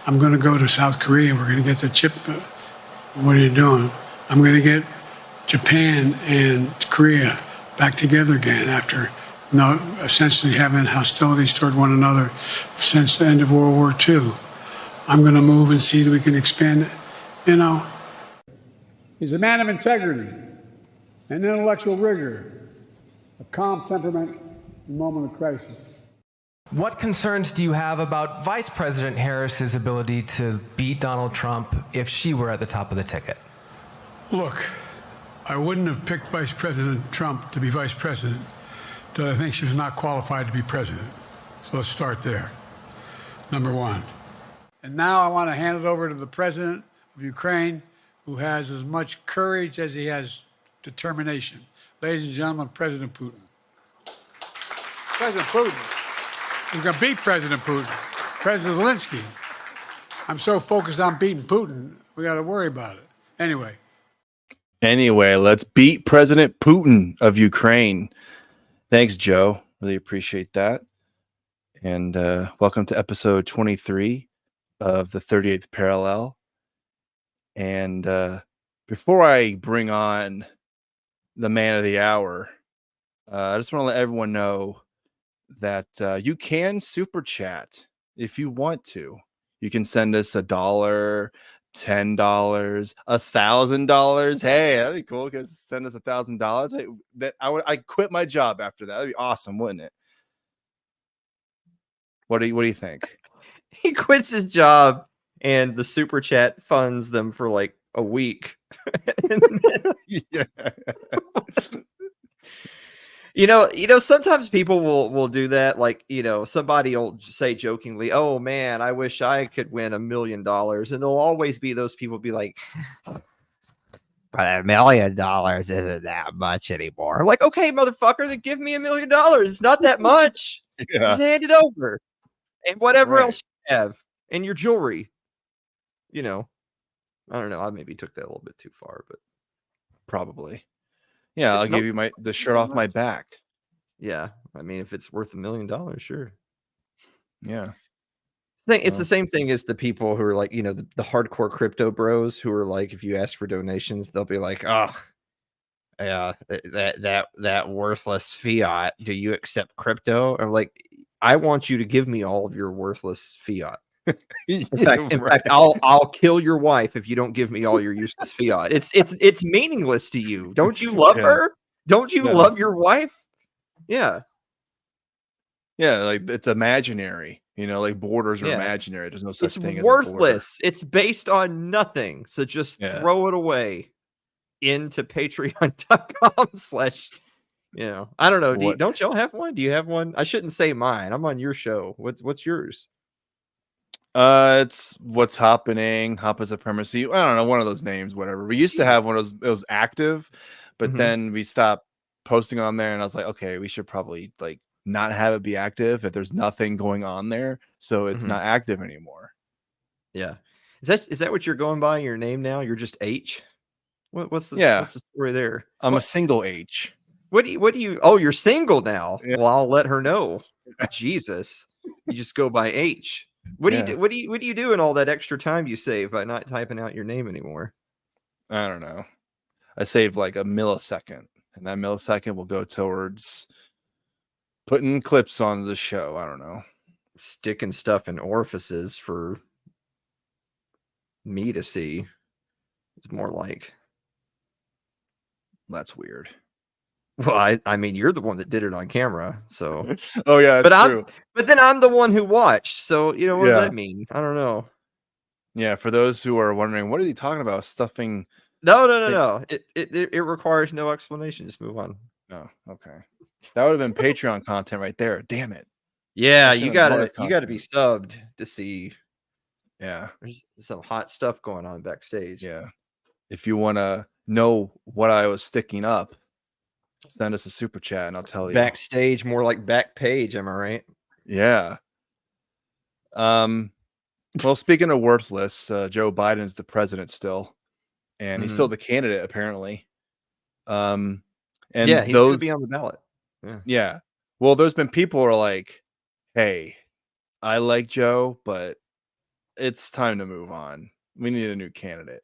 I'm going to go to South Korea. We're going to get the chip. What are you doing? I'm going to get Japan and Korea back together again after essentially having hostilities toward one another since the end of World War II. I'm going to move and see that we can expand it, He's a man of integrity and intellectual rigor, a calm temperament in a moment of crisis. What concerns do you have about Vice President Harris's ability to beat Donald Trump if she were at the top of the ticket? Look, I wouldn't have picked Vice President Trump to be vice president, but I think she was not qualified to be president. So let's start there. Number one. And now I want to hand it over to the President of Ukraine, who has as much courage as he has determination. Ladies and gentlemen, President Putin. President Putin. We're going to beat President Putin. President Zelensky. I'm so focused on beating Putin, we got to worry about it. Anyway, let's beat President Putin of Ukraine. Thanks, Joe. Really appreciate that. And welcome to episode 23 of the 38th Parallel. And before I bring on the man of the hour, I just want to let everyone know that you can super chat if you want to. You can send us $1, $10, $1,000. Hey, that'd be cool. Because send us $1,000. I quit my job after that. That'd be awesome, wouldn't it? What do you think? He quits his job, and the super chat funds them for like a week. Yeah. Sometimes people will do that. Like, somebody will say jokingly, "Oh man, I wish I could win $1 million." And there'll always be those people be like, "But $1 million isn't that much anymore." I'm like, okay, motherfucker, then give me $1 million. It's not that much. Yeah. Just hand it over. And whatever Right. else you have. And your jewelry. I don't know. I maybe took that a little bit too far, but Probably. Yeah, I'll give you the shirt off my back. yeah. I mean, if it's worth $1 million, sure. Yeah. It's the same thing as the people who are like, the hardcore crypto bros who are like, if you ask for donations, they'll be like, "Oh, yeah, that worthless fiat. Do you accept crypto?" I'm like, I want you to give me all of your worthless fiat. In fact, I'll kill your wife if you don't give me all your useless fiat. It's meaningless to you. Don't you love her? Don't you love your wife? Yeah. Yeah, like it's imaginary. Like borders are imaginary. There's no such thing as worthless. It's based on nothing. So just throw it away into patreon.com/ I don't know. Don't y'all have one? Do you have one? I shouldn't say mine. I'm on your show. What's yours? It's What's Happening, Hapa Supremacy. I don't know, one of those names, whatever. We used to have one of those, it was active, but then we stopped posting on there, and I was like, okay, we should probably like not have it be active if there's nothing going on there, so it's not active anymore. Yeah. Is that what you're going by, your name now? You're just H? What's the story there? I'm a single H. What do you oh, you're single now? Yeah. Well, I'll let her know. Jesus. You just go by H. What do you do in all that extra time you save by not typing out your name anymore? I don't know. I save like a millisecond, and that millisecond will go towards putting clips on the show. I don't know. Sticking stuff in orifices for me to see. It's more like. That's weird. Well, I mean, you're the one that did it on camera, so. Oh yeah, that's true. But then I'm the one who watched, so what does that mean? I don't know. Yeah, for those who are wondering, what are you talking about? Stuffing? No. It requires no explanation. Just move on. Oh, okay. That would have been Patreon content right there. Damn it. Yeah, you gotta be subbed to see. Yeah, there's some hot stuff going on backstage. Yeah, if you want to know what I was sticking up, send us a super chat and I'll tell you. Backstage, more like back page. Am I right? Yeah. Well, speaking of worthless, Joe Biden's the president still, and he's still the candidate apparently. And yeah, he's going to be on the ballot. Yeah. Well, there's been people who are like, "Hey, I like Joe, but it's time to move on. We need a new candidate.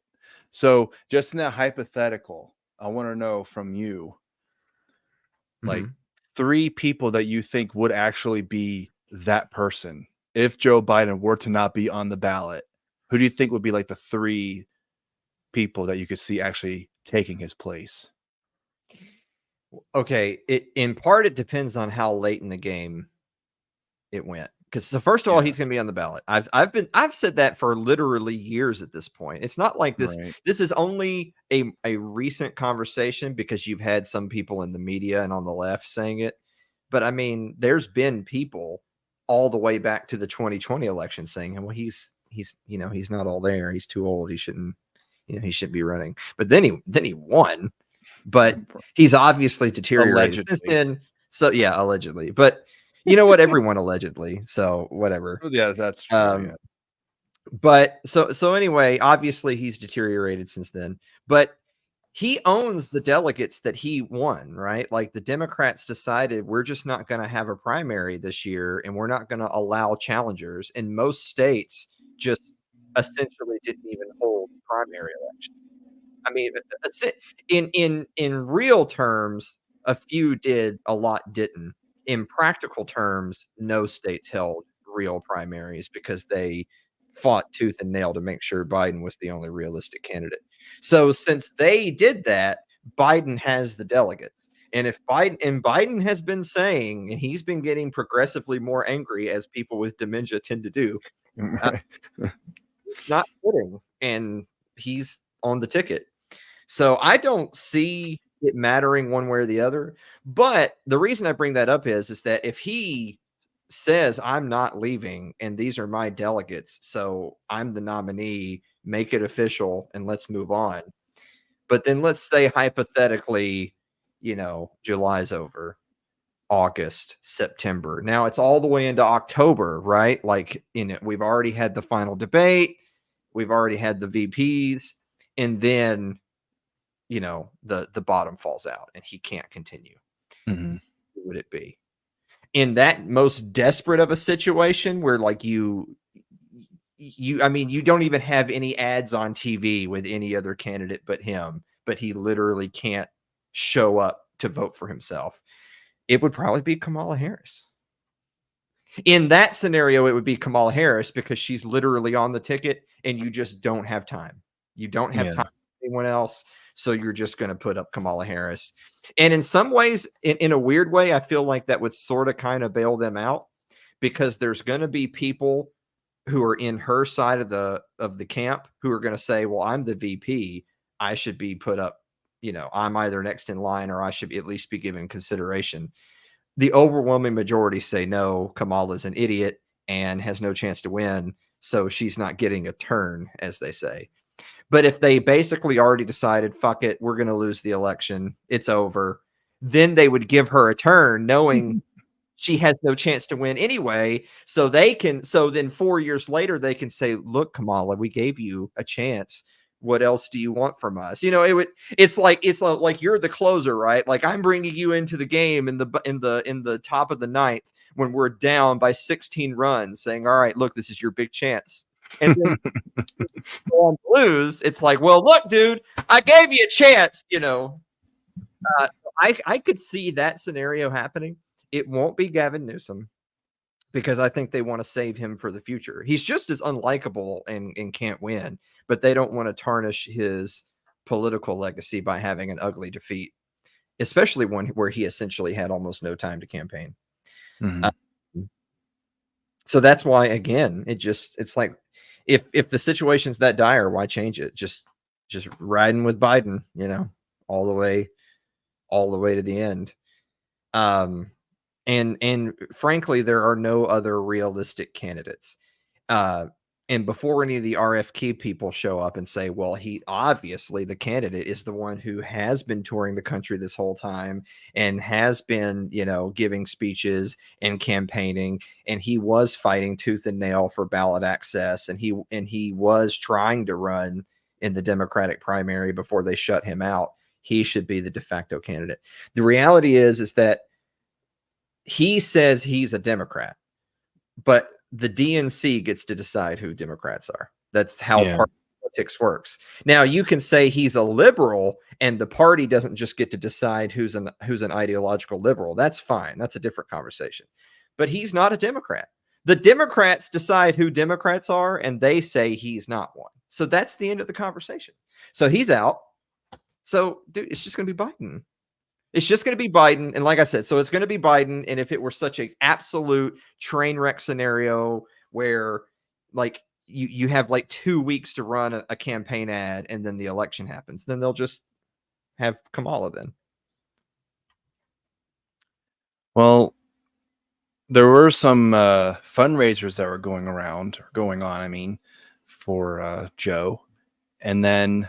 So just in that hypothetical, I want to know from you, like Mhm. 3 people that you think would actually be that person if Joe Biden were to not be on the ballot. Who do you think would be like the 3 people that you could see actually taking his place? Okay, in part, it depends on how late in the game it went. Because so first of all, Yeah, he's going to be on the ballot. I've said that for literally years at this point. It's not like this. right. This is only a recent conversation because you've had some people in the media and on the left saying it. But I mean, there's been people all the way back to the 2020 election saying, well, he's he's not all there. He's too old. He shouldn't he shouldn't be running. But then he won. But he's obviously deteriorated since Allegedly. then. So yeah, allegedly. But you know what? Everyone allegedly. So whatever. Yeah, that's true. Um, Yeah. but so anyway, obviously he's deteriorated since then. But he owns the delegates that he won, right? Like the Democrats decided we're just not going to have a primary this year and we're not going to allow challengers. And most states just essentially didn't even hold primary elections. I mean, in real terms, a few did, a lot didn't. In practical terms, no states held real primaries because they fought tooth and nail to make sure Biden was the only realistic candidate. So since they did that, Biden has the delegates. And if Biden has been saying, and he's been getting progressively more angry as people with dementia tend to do, it's not quitting, and he's on the ticket. So I don't see it mattering one way or the other. But the reason I bring that up is that if he says I'm not leaving and these are my delegates, so I'm the nominee, make it official and let's move on. But then let's say hypothetically, July's over, August, September. Now it's all the way into October, right? Like we've already had the final debate, we've already had the VPs, and then the bottom falls out and he can't continue. Mhm. Who would it be? In that most desperate of a situation where like you don't even have any ads on TV with any other candidate but him, but he literally can't show up to vote for himself. It would probably be Kamala Harris. In that scenario, it would be Kamala Harris because she's literally on the ticket and you just don't have time. You don't have Yeah. time for anyone else. So you're just going to put up Kamala Harris. And in some ways, in a weird way, I feel like that would sort of kind of bail them out because there's going to be people who are in her side of the camp who are going to say, well, I'm the VP. I should be put up, I'm either next in line or I should at least be given consideration. The overwhelming majority say no, Kamala's an idiot and has no chance to win. So she's not getting a turn, as they say. But if they basically already decided, fuck it, we're going to lose the election, it's over, then they would give her a turn knowing she has no chance to win anyway. So then 4 years later, they can say, look, Kamala, we gave you a chance. What else do you want from us? It's like you're the closer, right? Like I'm bringing you into the game in the top of the ninth when we're down by 16 runs saying, all right, look, this is your big chance. And then on Blues, it's like, well, look, dude, I gave you a chance, I could see that scenario happening. It won't be Gavin Newsom because I think they want to save him for the future. He's just as unlikable and can't win, but they don't want to tarnish his political legacy by having an ugly defeat, especially one where he essentially had almost no time to campaign. Mhm. So that's why, again, it's like if the situation's that dire, why change it? Just riding with Biden, all the way to the end. And frankly, there are no other realistic candidates. And before any of the RFK people show up and say, well, he obviously the candidate is the one who has been touring the country this whole time and has been, giving speeches and campaigning, and he was fighting tooth and nail for ballot access, and he was trying to run in the Democratic primary before they shut him out. He should be the de facto candidate. The reality is that he says he's a Democrat, but the DNC gets to decide who Democrats are. That's how Yeah. party politics works. Now, you can say he's a liberal and the party doesn't just get to decide who's an ideological liberal. That's fine. That's a different conversation. But he's not a Democrat. The Democrats decide who Democrats are, and they say he's not one. So that's the end of the conversation. So he's out. So, dude, it's just going to be Biden. It's just going to be Biden. And like I said, so it's going to be Biden. And if it were such an absolute train wreck scenario where like you have like 2 weeks to run a campaign ad and then the election happens, then they'll just have Kamala then. Well, there were some fundraisers that were going on, I mean, for Joe. And then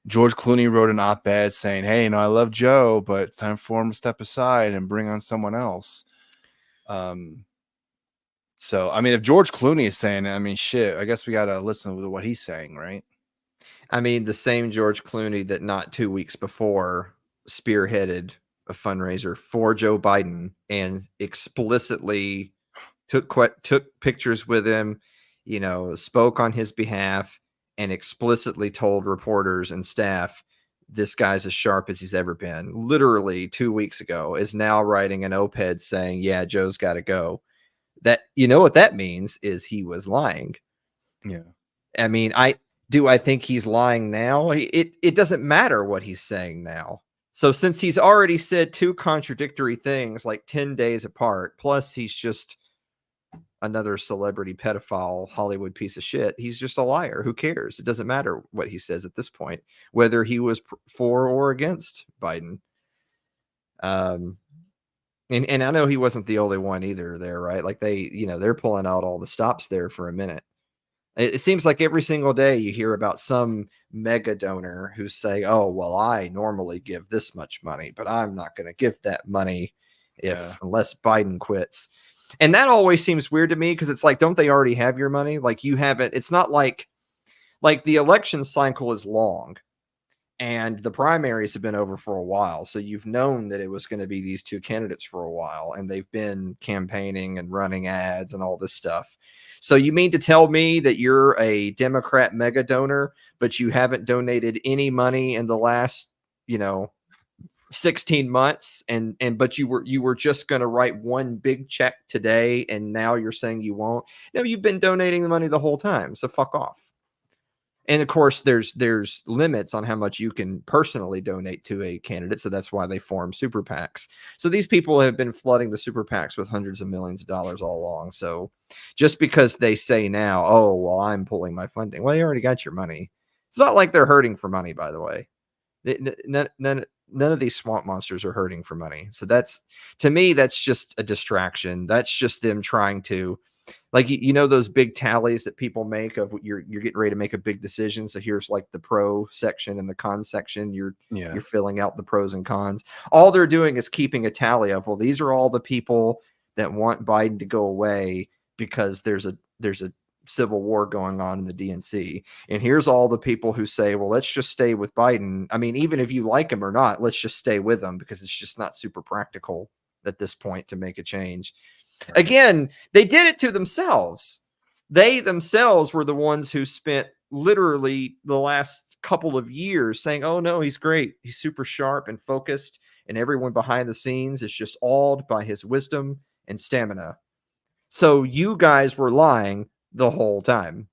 George Clooney wrote an op-ed saying, hey, I love Joe, but it's time for him to step aside and bring on someone else. So, I mean, if George Clooney is saying it, I mean, shit, I guess we got to listen to what he's saying, right? I mean, the same George Clooney that not 2 weeks before spearheaded a fundraiser for Joe Biden and explicitly took pictures with him, spoke on his behalf, and explicitly told reporters and staff, this guy's as sharp as he's ever been. Literally 2 weeks ago, is now writing an op-ed saying, yeah, Joe's got to go. That, what that means is he was lying. Yeah. I mean, I think he's lying now? It doesn't matter what he's saying now. So since he's already said two contradictory things like 10 days apart, plus he's just another celebrity pedophile Hollywood piece of shit, he's just a liar. Who cares? It doesn't matter what he says at this point, whether he was for or against Biden. And I know he wasn't the only one either there, right? Like they're pulling out all the stops there for a minute. It seems like every single day you hear about some mega donor who's saying, oh, well, I normally give this much money, but I'm not going to give that money unless Biden quits. And that always seems weird to me because it's like, don't they already have your money? Like you haven't, it's not like the election cycle is long and the primaries have been over for a while. So you've known that it was going to be these two candidates for a while and they've been campaigning and running ads and all this stuff. So you mean to tell me that you're a Democrat mega donor, but you haven't donated any money in the last, 16 months but you were just going to write one big check today and now you're saying you won't? No, you've been donating the money the whole time. So fuck off. And of course, there's limits on how much you can personally donate to a candidate. So that's why they form super PACs. So these people have been flooding the super PACs with hundreds of millions of dollars all along. So just because they say now, oh, well, I'm pulling my funding. Well, you already got your money. It's not like they're hurting for money, by the way. None of these swamp monsters are hurting for money. So to me, that's just a distraction. That's just them trying to, like, those big tallies that people make of you're getting ready to make a big decision. So here's like the pro section and the con section. You're filling out the pros and cons. All they're doing is keeping a tally of, well, these are all the people that want Biden to go away because there's a civil war going on in the DNC. And here's all the people who say, well, let's just stay with Biden. I mean, even if you like him or not, let's just stay with him because it's just not super practical at this point to make a change. Right. Again, they did it to themselves. They themselves were the ones who spent literally the last couple of years saying, oh, no, he's great. He's super sharp and focused. And everyone behind the scenes is just awed by his wisdom and stamina. So you guys were lying the whole time.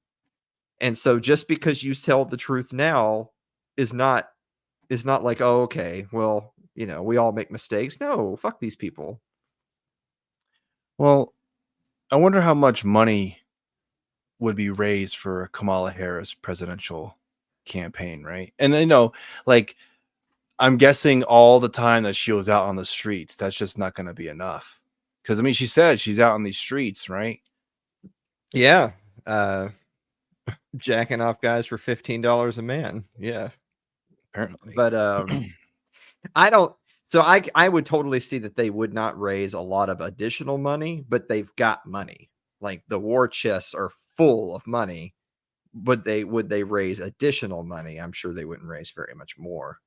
And so just because you tell the truth now is not like, oh, okay, well, we all make mistakes. No, fuck these people. Well, I wonder how much money would be raised for Kamala Harris presidential campaign, right? And like, I'm guessing all the time that she was out on the streets, that's just not going to be enough. Because, I mean, she said she's out on these streets, right? Yeah. Jacking off guys for $15 a man. Yeah. Apparently. But I would totally see that they would not raise a lot of additional money, but they've got money. Like the war chests are full of money, but would they raise additional money? I'm sure they wouldn't raise very much more.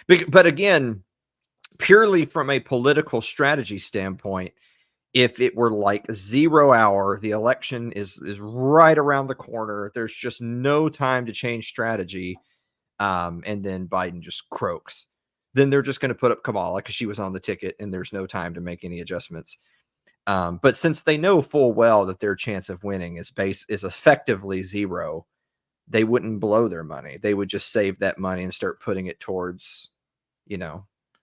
But again, purely from a political strategy standpoint, if it were like 0 hour, the election is right around the corner. There's just no time to change strategy. And then Biden just croaks. Then they're just going to put up Kamala because she was on the ticket and there's no time to make any adjustments. But since they know full well that their chance of winning is effectively 0, they wouldn't blow their money. They would just save that money and start putting it towards,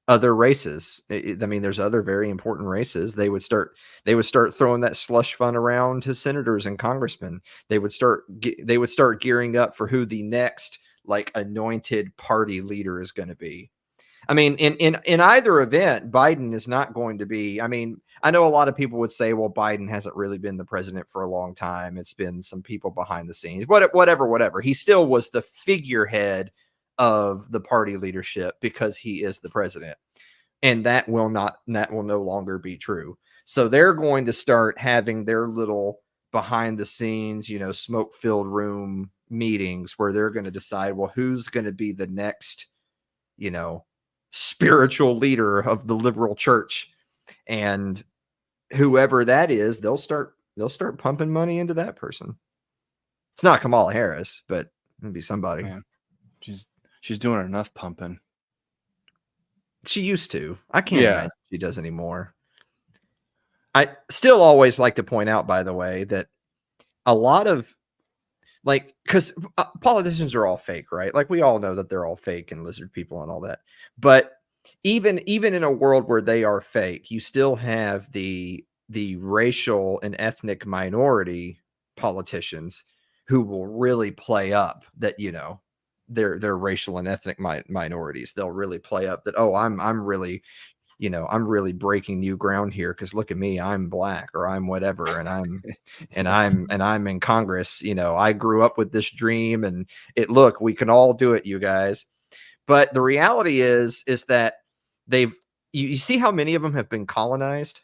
other races. I mean, there's other very important races. They would start throwing that slush fund around to senators and congressmen. They would start gearing up for who the next like anointed party leader is going to be. I mean, in either event, Biden is not going to be. I mean, I know a lot of people would say, well, Biden hasn't really been the president for a long time. It's been some people behind the scenes, whatever. He still was the figurehead of the party leadership because he is the president. And that will no longer be true. So they're going to start having their little behind the scenes, smoke filled room meetings where they're going to decide, well, who's going to be the next, spiritual leader of the liberal church, and whoever that is, they'll start pumping money into that person. It's not Kamala Harris, but it'll be somebody. Man, she's doing enough pumping. She used to. I can't imagine she does anymore. I still always like to point out, by the way, that a lot of because politicians are all fake, right? Like we all know that they're all fake and lizard people and all that. But even in a world where they are fake, you still have the racial and ethnic minority politicians who will really play up that, they're racial and ethnic minorities. They'll really play up that, oh, I'm really breaking new ground here because look at me, I'm black or I'm whatever, and I'm in Congress. I grew up with this dream, and look, we can all do it, you guys. But the reality is that you see how many of them have been colonized.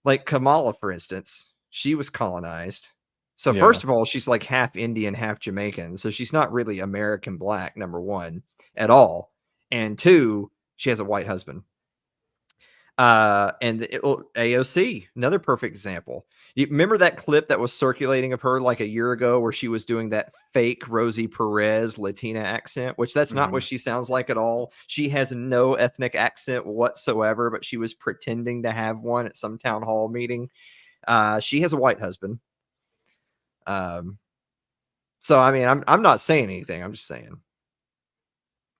Like Kamala, for instance, she was colonized. So first of all, she's like half Indian, half Jamaican. So she's not really American black, number one, at all. And two, she has a white husband. And AOC, another perfect example. You remember that clip that was circulating of her like a year ago where she was doing that fake Rosie Perez Latina accent, which that's not what she sounds like at all. She has no ethnic accent whatsoever, but she was pretending to have one at some town hall meeting. She has a white husband. So I mean, I'm not saying anything. I'm just saying.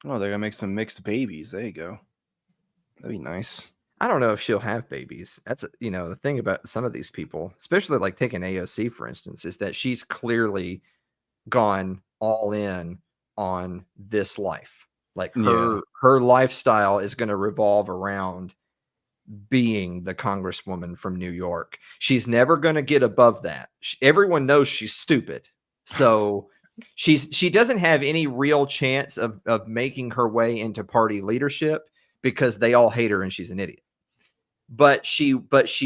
Oh, they're gonna make some mixed babies. There you go. That'd be nice. I don't know if she'll have babies. That's the thing about some of these people, especially like taking AOC, for instance, is that she's clearly gone all in on this life. Like her lifestyle is going to revolve around being the congresswoman from New York. She's never going to get above that. Everyone knows she's stupid. So she doesn't have any real chance of making her way into party leadership because they all hate her and she's an idiot. But she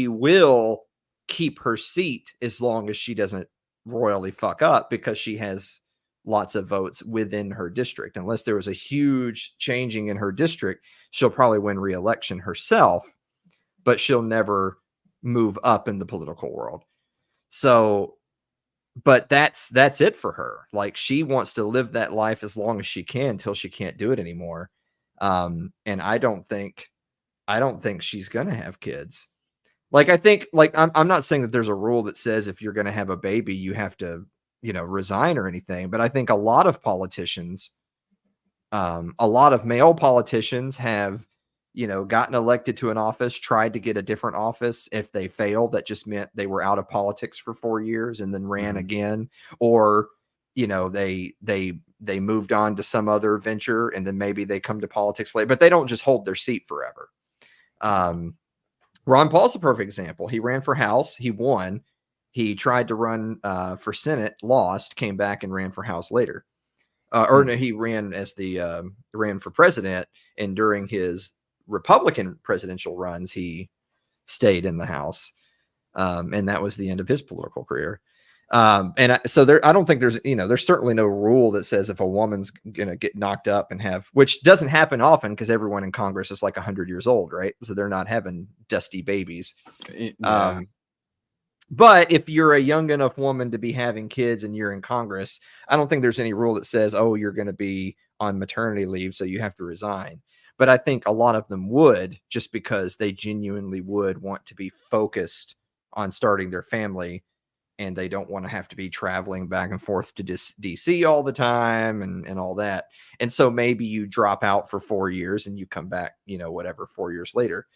will keep her seat as long as she doesn't royally fuck up, because she has lots of votes within her district. Unless there was a huge changing in her district, she'll probably win re-election herself, but she'll never move up in the political world. So, but that's it for her. Like, she wants to live that life as long as she can until she can't do it anymore. And I don't think she's gonna have kids. Like, I think, like, I'm not saying that there's a rule that says if you're gonna have a baby, you have to, resign or anything. But I think a lot of politicians, a lot of male politicians have, gotten elected to an office, tried to get a different office. If they failed, that just meant they were out of politics for 4 years and then ran again, or, they moved on to some other venture and then maybe they come to politics later, but they don't just hold their seat forever. Ron Paul's a perfect example. He ran for House. He won. He tried to run for Senate, lost, came back and ran for House later. Or no, he ran as ran for president. And during his Republican presidential runs, he stayed in the House. And that was the end of his political career. So there, I don't think there's, there's certainly no rule that says if a woman's going to get knocked up and have, which doesn't happen often because everyone in Congress is like 100 years old, right? So they're not having dusty babies. Yeah. But if you're a young enough woman to be having kids and you're in Congress, I don't think there's any rule that says, oh, you're going to be on maternity leave, so you have to resign. But I think a lot of them would, just because they genuinely would want to be focused on starting their family, and they don't want to have to be traveling back and forth to DC all the time and all that. And so maybe you drop out for 4 years and you come back, whatever, 4 years later.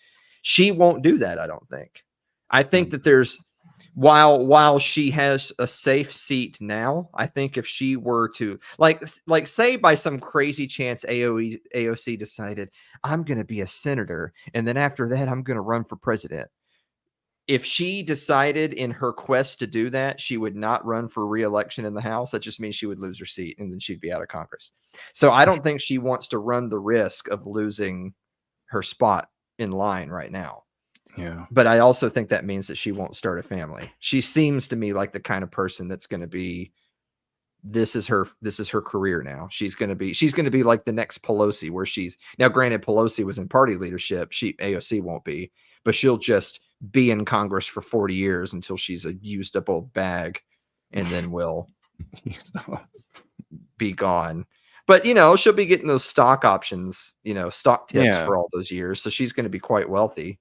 She won't do that, I don't think. I think that there's, while she has a safe seat now, I think if she were to like say by some crazy chance AOC decided, I'm going to be a senator, and then after that I'm going to run for president. If she decided in her quest to do that, she would not run for re-election in the House. That just means she would lose her seat and then she'd be out of Congress. So I don't think she wants to run the risk of losing her spot in line right now. Yeah. But I also think that means that she won't start a family. She seems to me like the kind of person that's going to be, this is her career now. She's going to be like the next Pelosi, where she's now, granted, Pelosi was in party leadership. AOC won't be, but she'll just be in Congress for 40 years until she's a used up old bag, and then will be gone. But, she'll be getting those stock options, stock tips for all those years. So she's going to be quite wealthy.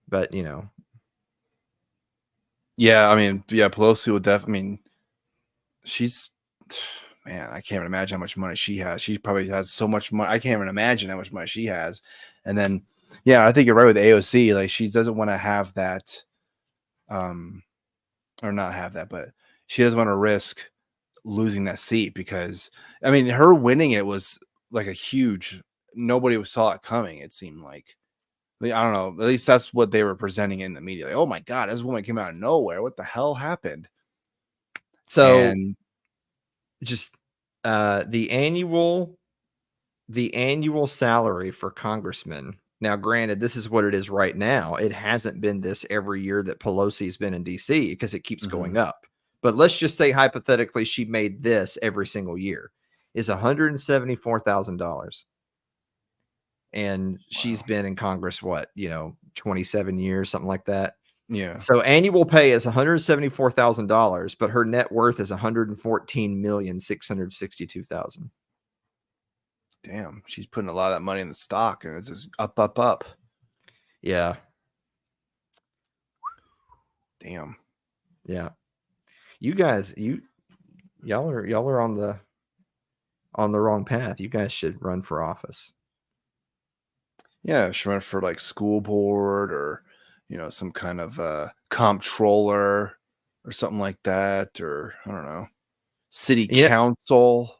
But, Yeah, I mean, Pelosi will definitely, I mean, she's, man, I can't even imagine how much money she has. She probably has so much money. I can't even imagine how much money she has. And then, yeah, I think you're right with AOC. Like, she doesn't want to have that, or not have that, but she doesn't want to risk losing that seat, because, I mean, her winning it was like a huge, nobody saw it coming, it seemed like. I don't know. At least that's what they were presenting in the media. Like, oh my God, this woman came out of nowhere. What the hell happened? so just the annual salary for congressmen. Now, granted, this is what it is right now. It hasn't been this every year that Pelosi's been in DC, because it keeps going up. But let's just say hypothetically she made this every single year, is $174,000. And she's been in Congress, 27 years, something like that. Yeah. So annual pay is $174,000, but her net worth is $114,662,000. Damn, she's putting a lot of that money in the stock, and it's just up, up, up. Yeah. Damn. Yeah. You guys, y'all are on the wrong path. You guys should run for office. Yeah, she went for like school board, or some kind of comptroller or something like that, or I don't know, city council.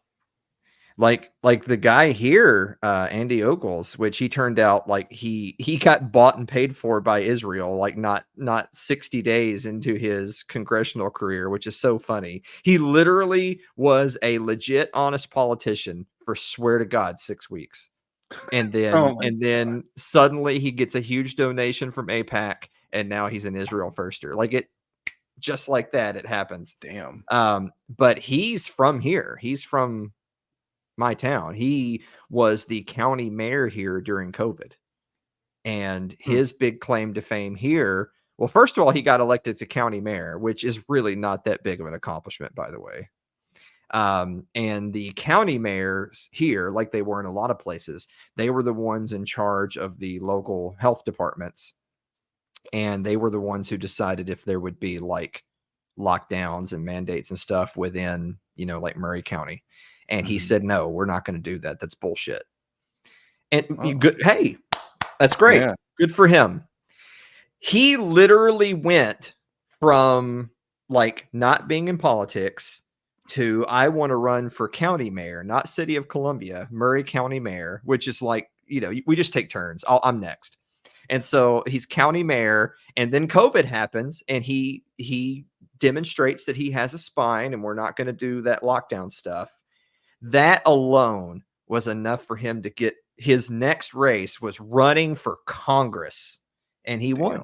Like the guy here, Andy Ogles, which he turned out like he got bought and paid for by Israel, like not 60 days into his congressional career, which is so funny. He literally was a legit, honest politician for, swear to God, 6 weeks. And then suddenly he gets a huge donation from AIPAC, and now he's an Israel firster. Like, it just like that, it happens. Damn. But he's from here. He's from my town. He was the county mayor here during COVID. And his big claim to fame here, well, first of all, he got elected to county mayor, which is really not that big of an accomplishment, by the way. And the county mayors here, like they were in a lot of places, they were the ones in charge of the local health departments. And they were the ones who decided if there would be like lockdowns and mandates and stuff within, like Murray County. And he said, no, we're not going to do that. That's bullshit. And good. Hey, that's great. Yeah. Good for him. He literally went from like not being in politics to, I want to run for county mayor, not city of Columbia, Murray County mayor, which is like, we just take turns. I'm next. And so he's county mayor, and then COVID happens, and he demonstrates that he has a spine, and we're not going to do that lockdown stuff. That alone was enough for him to get his next race, was running for Congress, and he won.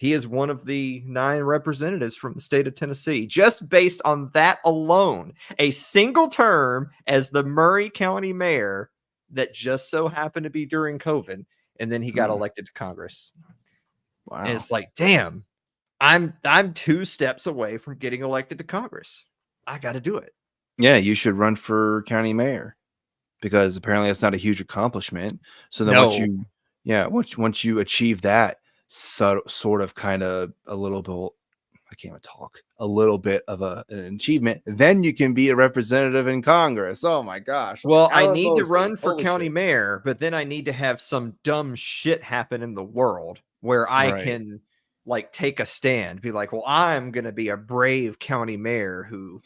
He is one of the 9 representatives from the state of Tennessee. Just based on that alone, a single term as the Murray County mayor that just so happened to be during COVID, and then he got elected to Congress. Wow. And it's like, damn, I'm 2 steps away from getting elected to Congress. I got to do it. Yeah, you should run for county mayor because apparently that's not a huge accomplishment. So then once you achieve that sort of kind of a little bit, I can't even talk, a little bit of an achievement, then you can be a representative in Congress. Oh my gosh. Well, I need to run for county mayor, but then I need to have some dumb shit happen in the world where I can like take a stand, be like, well, I'm going to be a brave county mayor who,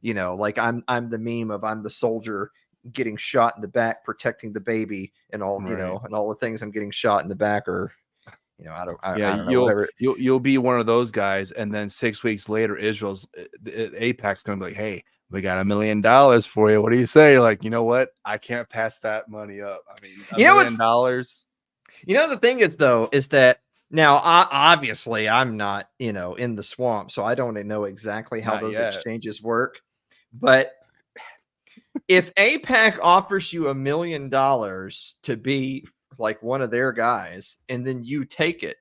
you know, like I'm the meme of I'm the soldier getting shot in the back, protecting the baby and all, you know, and all the things I'm getting shot in the back or, you know, I don't know, whatever. You'll be one of those guys. And then 6 weeks later, Israel's AIPAC's going to be like, hey, we got $1 million for you. What do you say? Like, you know what? I can't pass that money up. I mean, $1 million. You know, the thing is, though, is that now, obviously, I'm not, you know, in the swamp, so I don't know exactly how those exchanges work. But if AIPAC offers you $1 million to be like one of their guys, and then you take it,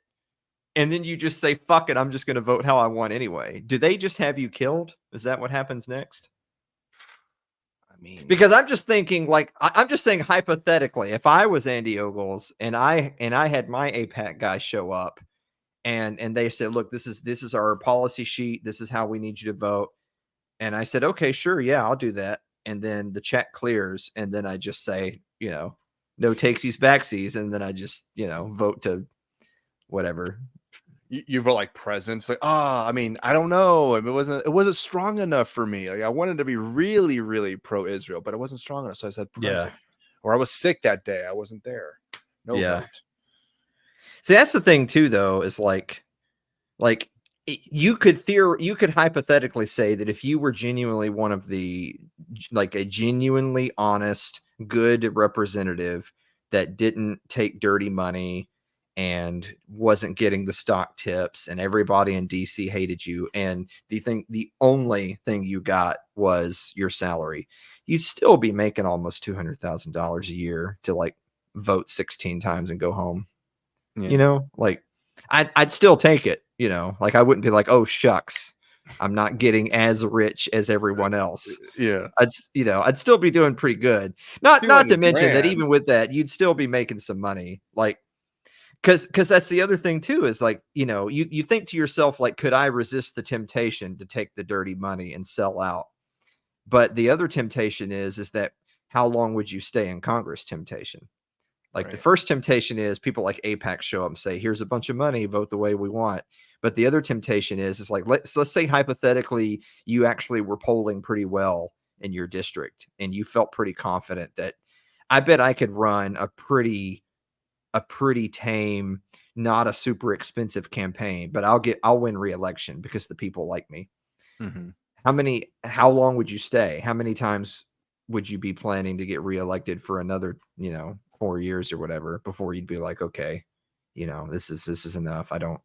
and then you just say, fuck it, I'm just going to vote how I want anyway. Do they just have you killed? Is that what happens next? I mean, because I'm just thinking, like, I'm just saying hypothetically, if I was Andy Ogles and I had my AIPAC guy show up and they said, look, this is our policy sheet. This is how we need you to vote. And I said, okay, sure. Yeah, I'll do that. And then the check clears. And then I just say, you know, no takesies backsies. And then I just, you know, vote to whatever. You vote like presents, like, I mean, I don't know. It wasn't strong enough for me. Like I wanted to be really, really pro-Israel, but it wasn't strong enough. So I said present. Or I was sick that day. I wasn't there. No vote. See, that's the thing too, though, is like you could hypothetically say that if you were genuinely one of the, like a genuinely honest, good representative that didn't take dirty money and wasn't getting the stock tips and everybody in DC hated you. And the only thing you got was your salary. You'd still be making almost $200,000 a year to like vote 16 times and go home. You know, like I'd still take it, you know, like I wouldn't be like, oh, shucks, I'm not getting as rich as everyone else. I'd still be doing pretty good. Not to mention that even with that, you'd still be making some money. Like, because that's the other thing too, is like, you know, you think to yourself, like, could I resist the temptation to take the dirty money and sell out? But the other temptation is that how long would you stay in Congress temptation? Like the first temptation is people like AIPAC show up and say, here's a bunch of money, vote the way we want. But the other temptation is like, let's say hypothetically, you actually were polling pretty well in your district and you felt pretty confident that I bet I could run a pretty tame, not a super expensive campaign, but I'll win re-election because the people like me. How long would you stay? How many times would you be planning to get reelected for another, you know, 4 years or whatever before you'd be like, okay, you know, this is enough. I don't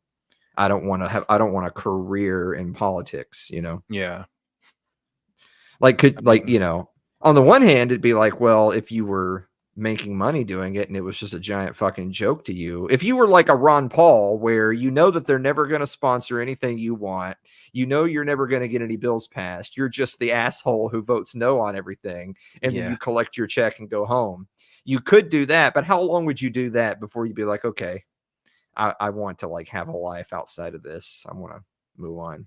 want a career in politics, you know? Yeah. Like, you know, on the one hand, it'd be like, well, if you were making money doing it and it was just a giant fucking joke to you, if you were like a Ron Paul, where you know that they're never going to sponsor anything you want, you know, you're never going to get any bills passed, you're just the asshole who votes no on everything, and then you collect your check and go home. You could do that, but how long would you do that before you'd be like, okay, I want to like have a life outside of this. I want to move on.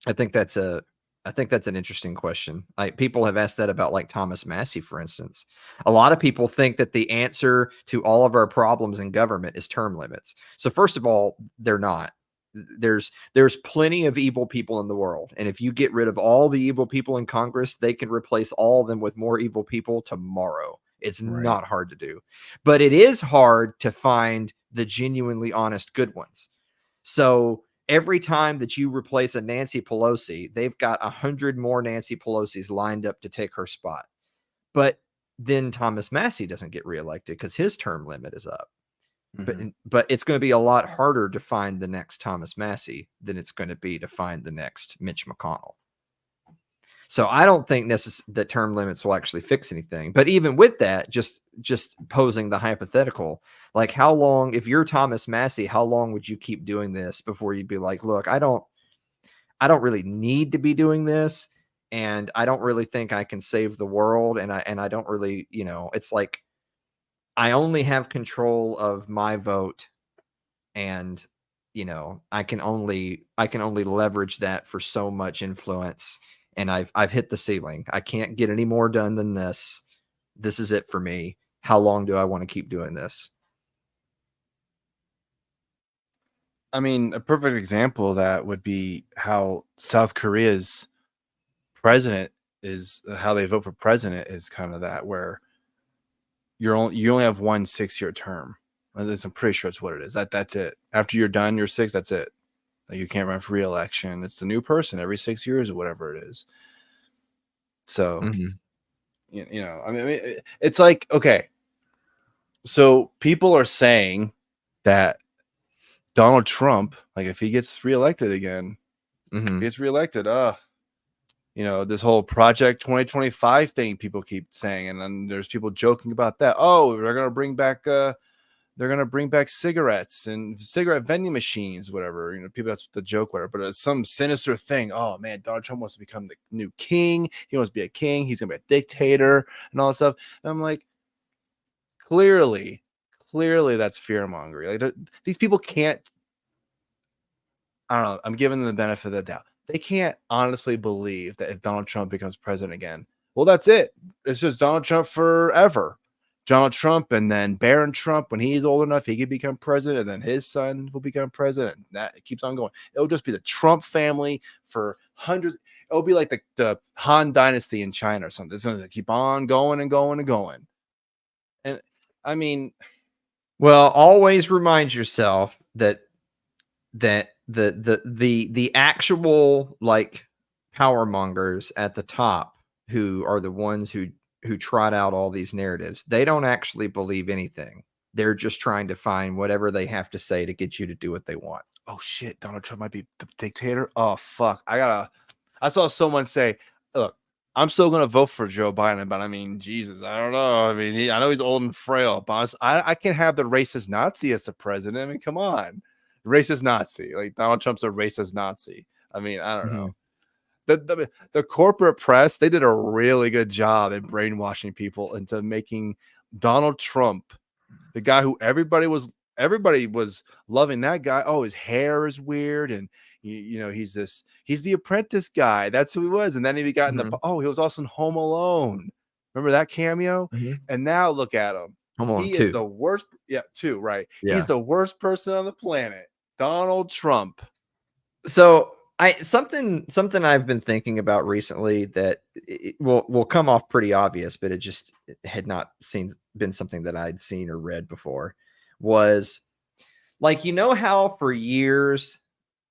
I think that's an interesting question. Like people have asked that about like Thomas Massey, for instance. A lot of people think that the answer to all of our problems in government is term limits. So first of all, they're not. There's plenty of evil people in the world. And if you get rid of all the evil people in Congress, they can replace all of them with more evil people tomorrow. It's not hard to do, but it is hard to find the genuinely honest good ones. So every time that you replace a Nancy Pelosi, they've got 100 more Nancy Pelosi's lined up to take her spot. But then Thomas Massey doesn't get reelected because his term limit is up. But it's going to be a lot harder to find the next Thomas Massey than it's going to be to find the next Mitch McConnell. So I don't think that term limits will actually fix anything. But even with that, just posing the hypothetical, like how long, if you're Thomas Massey, how long would you keep doing this before you'd be like, look, I don't really need to be doing this, and I don't really think I can save the world, and I don't really, it's like I only have control of my vote, and I can only leverage that for so much influence, and I've hit the ceiling. I can't get any more done than this. This is it for me. How long do I want to keep doing this? I mean, a perfect example of that would be how South Korea's president is, how they vote for president is kind of that, where you only have 1 6-year term. I'm pretty sure it's what it is. That's it. After you're done, you're 6. That's it. Like, you can't run for re-election. It's the new person every 6 years or whatever it is. So, I mean, it's like, okay. So people are saying that Donald Trump, like, if he gets reelected again, this whole Project 2025 thing people keep saying, and then there's people joking about that. Oh, they're gonna bring back cigarettes and cigarette vending machines, whatever. People, that's the joke, whatever. But it's some sinister thing. Oh man, Donald Trump wants to become the new king. He wants to be a king. He's gonna be a dictator and all that stuff. And I'm like, clearly that's fear mongering. Like, these people can't. I don't know. I'm giving them the benefit of the doubt. They can't honestly believe that if Donald Trump becomes president again, well, that's it. It's just Donald Trump forever. Donald Trump, and then Barron Trump, when he's old enough, he could become president, and then his son will become president. That it keeps on going. It'll just be the Trump family for hundreds. It'll be like the Han Dynasty in China or something. It's going to keep on going and going and going. And I mean, well, always remind yourself that the actual, like, power mongers at the top, who are the ones who trot out all these narratives, they don't actually believe anything. They're just trying to find whatever they have to say to get you to do what they want. Oh shit, Donald Trump might be the dictator. Oh fuck, I saw someone say, look, I'm still gonna vote for Joe Biden, but I mean, Jesus, I don't know. I mean, I know he's old and frail, but I can't have the racist Nazi as the president. I mean, come on. Racist Nazi, like Donald Trump's a racist Nazi. I mean, I don't know. The corporate press, they did a really good job in brainwashing people into making Donald Trump the guy who everybody was loving. That guy. Oh, his hair is weird, and he's the Apprentice guy. That's who he was. And then he got he was also in Home Alone. Remember that cameo? And now look at him. He is the worst. Yeah, 2, right? Yeah. He's the worst person on the planet. Donald Trump. So something I've been thinking about recently that will come off pretty obvious, but it had not been something that I'd seen or read before, was like, how for years,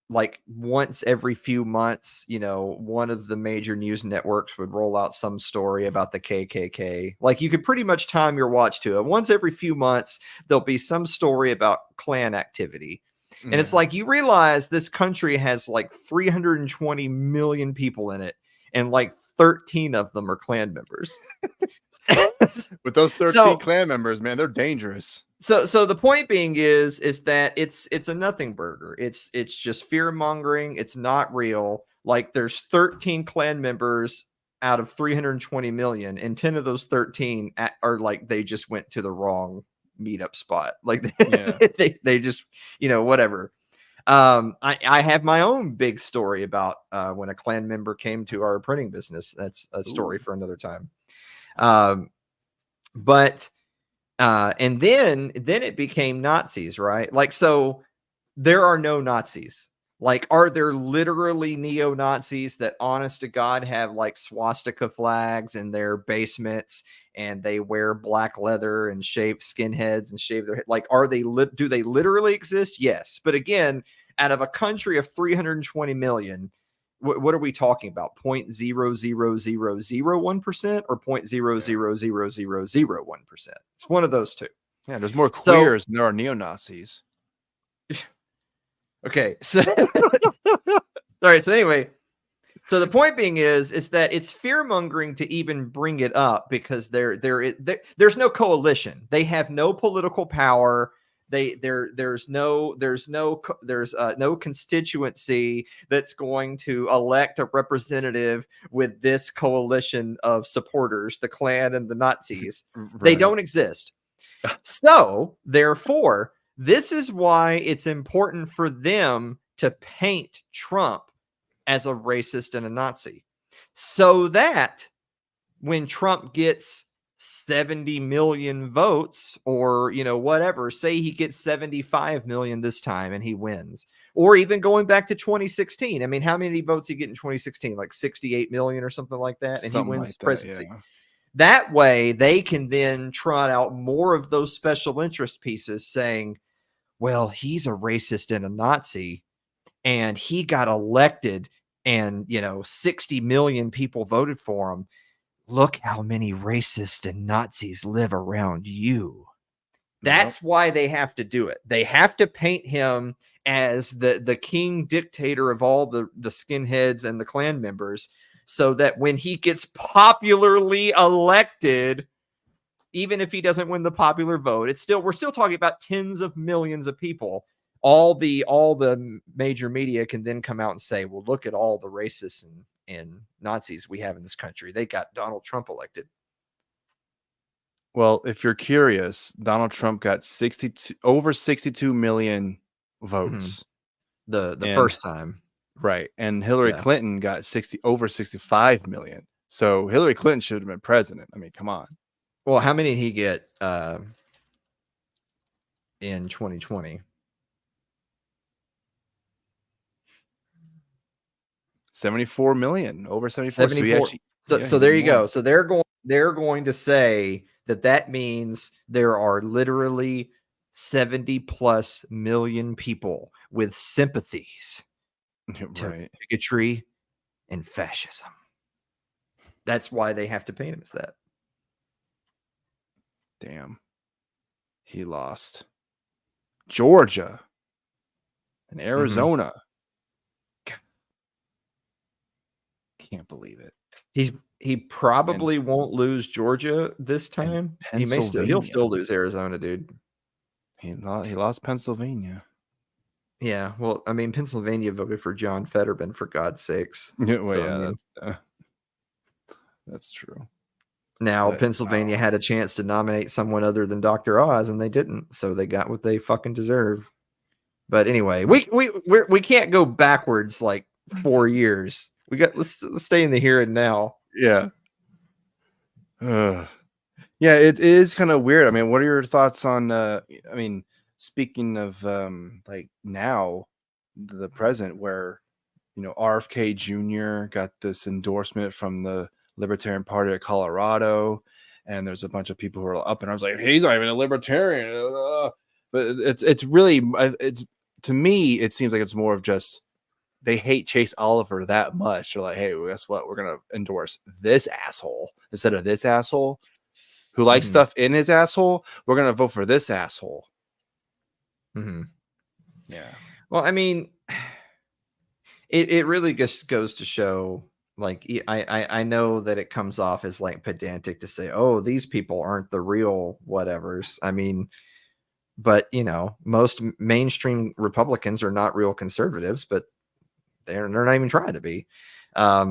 like once every few months, one of the major news networks would roll out some story about the KKK. Like, you could pretty much time your watch to it. Once every few months, there'll be some story about Klan activity. And it's like, you realize this country has like 320 million people in it, and like 13 of them are Klan members. With those 13 Klan members, man, they're dangerous. So the point being is that it's a nothing burger. It's just fear mongering. It's not real. Like, there's 13 Klan members out of 320 million, and 10 of those 13 are like, they just went to the wrong meetup spot. Like, they just, whatever. I have my own big story about when a Klan member came to our printing business. That's a story for another time. But and then it became Nazis, right? Like, so there are no Nazis. Like, are there literally neo-Nazis that, honest to God, have like swastika flags in their basements, and they wear black leather and shave skinheads and shave their head? Like, do they literally exist? Yes. But again, out of a country of 320 million, what are we talking about? 0.00001% or 0.0000001%? It's one of those two. Yeah, there's more So- queers than there are neo-Nazis. Okay, so all right. So anyway, so the point being is that it's fear mongering to even bring it up because there's no coalition. They have no political power. There's no constituency that's going to elect a representative with this coalition of supporters, the Klan and the Nazis. They Right. don't exist. So therefore, this is why it's important for them to paint Trump as a racist and a Nazi, so that when Trump gets 70 million votes, or whatever, say he gets 75 million this time and he wins, or even going back to 2016. I mean, how many votes he get in 2016? Like 68 million or something like that, and Something he wins like that, presidency. yeah. That way, they can then trot out more of those special interest pieces saying, well, he's a racist and a Nazi, and he got elected, and 60 million people voted for him. Look how many racists and Nazis live around you. That's why they have to do it. They have to paint him as the king dictator of all the skinheads and the Klan members, so that when he gets popularly elected, even if he doesn't win the popular vote, we're still talking about tens of millions of people. All the major media can then come out and say, well, look at all the racists and Nazis we have in this country. They got Donald Trump elected. Well, if you're curious, Donald Trump got over 62 million votes. The first time. Right. And Hillary Yeah. Clinton got over 65 million. So Hillary Clinton should have been president. I mean, come on. Well, how many did he get in 2020? 74 million, over 74. 74. So there you go. So they're going to say that means there are literally 70 plus million people with sympathies to bigotry and fascism. That's why they have to paint him as that. Damn. He lost Georgia and Arizona. Can't believe it. He probably won't lose Georgia this time. He'll still lose Arizona, dude. He lost Pennsylvania. Yeah, well, I mean, Pennsylvania voted for John Fetterman, for God's sakes. That's true. Now, Pennsylvania had a chance to nominate someone other than Dr. Oz, and they didn't, so they got what they fucking deserve. But anyway, we can't go backwards like 4 years. Let's stay in the here and now. Yeah. Yeah, it is kind of weird. I mean, what are your thoughts on speaking of like now, the present, where RFK Jr. got this endorsement from the Libertarian Party of Colorado, and there's a bunch of people who are up in arms like, he's not even a libertarian. But it's really, to me, it seems like it's more of just they hate Chase Oliver that much. They're like, hey, well, guess what? We're gonna endorse this asshole instead of this asshole who likes stuff in his asshole. We're gonna vote for this asshole. Yeah. Well, I mean, it really just goes to show, like, I know that it comes off as like pedantic to say, oh, these people aren't the real whatevers. I mean, but most mainstream Republicans are not real conservatives, but they're not even trying to be. I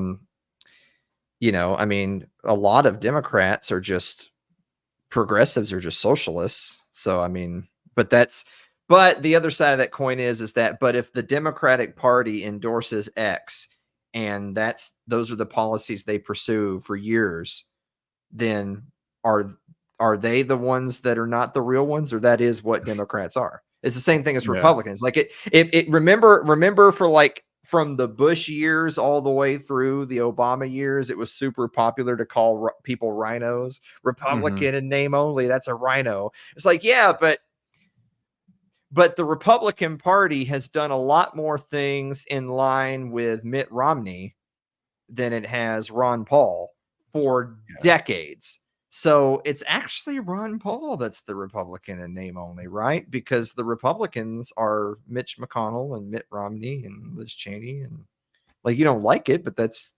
mean, a lot of Democrats are just progressives, or just socialists. So I mean, but the other side of that coin is that, but if the Democratic Party endorses X, and those are the policies they pursue for years, then are they the ones that are not the real ones, or that is what Democrats are? It's the same thing as Republicans. Like remember for like from the Bush years all the way through the Obama years, it was super popular to call people rhinos. Republican in name only, that's a rhino. It's like, yeah, but the Republican Party has done a lot more things in line with Mitt Romney than it has Ron Paul for decades. So it's actually Ron Paul that's the Republican in name only, right? Because the Republicans are Mitch McConnell and Mitt Romney and Liz Cheney, and like you don't like it, but that's,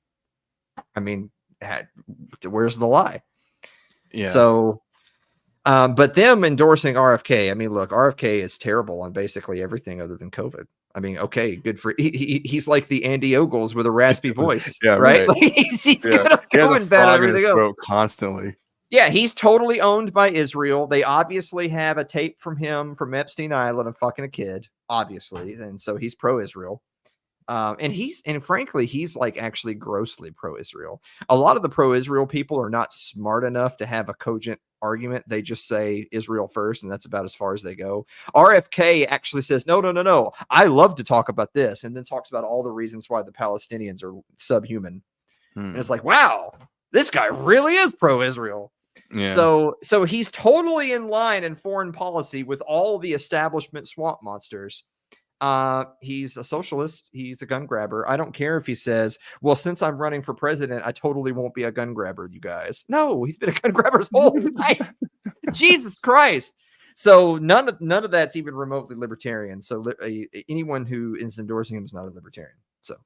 I mean, where's the lie? Yeah. So, but them endorsing RFK, I mean, look, RFK is terrible on basically everything other than COVID. I mean, okay, good for he's like the Andy Ogles with a raspy voice, Yeah, right? right. Like he's gonna He has go a in bed frog in everything his else. throat constantly. Yeah, he's totally owned by Israel. They obviously have a tape from him from Epstein Island of fucking a kid, obviously, and so he's pro-Israel. And frankly, he's like actually grossly pro-Israel. A lot of the pro-Israel people are not smart enough to have a cogent argument. They just say Israel first, and that's about as far as they go. RFK actually says, no. I love to talk about this, and then talks about all the reasons why the Palestinians are subhuman. And it's like, wow, this guy really is pro-Israel. Yeah. So he's totally in line in foreign policy with all the establishment swamp monsters. He's a socialist. He's a gun grabber. I don't care if he says, well, since I'm running for president, I totally won't be a gun grabber, you guys. No, he's been a gun grabber his whole life. Jesus Christ. So none of that's even remotely libertarian. So anyone who is endorsing him is not a libertarian. So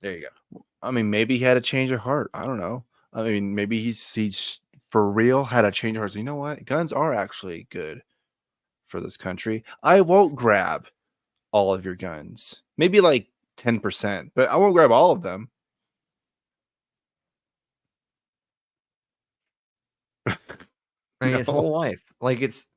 there you go. I mean, maybe he had a change of heart. I don't know. I mean, maybe he's for real had a change of heart. So, you know what? Guns are actually good for this country. I won't grab all of your guns. Maybe like 10%, but I won't grab all of them. I mean, his whole life. Like it's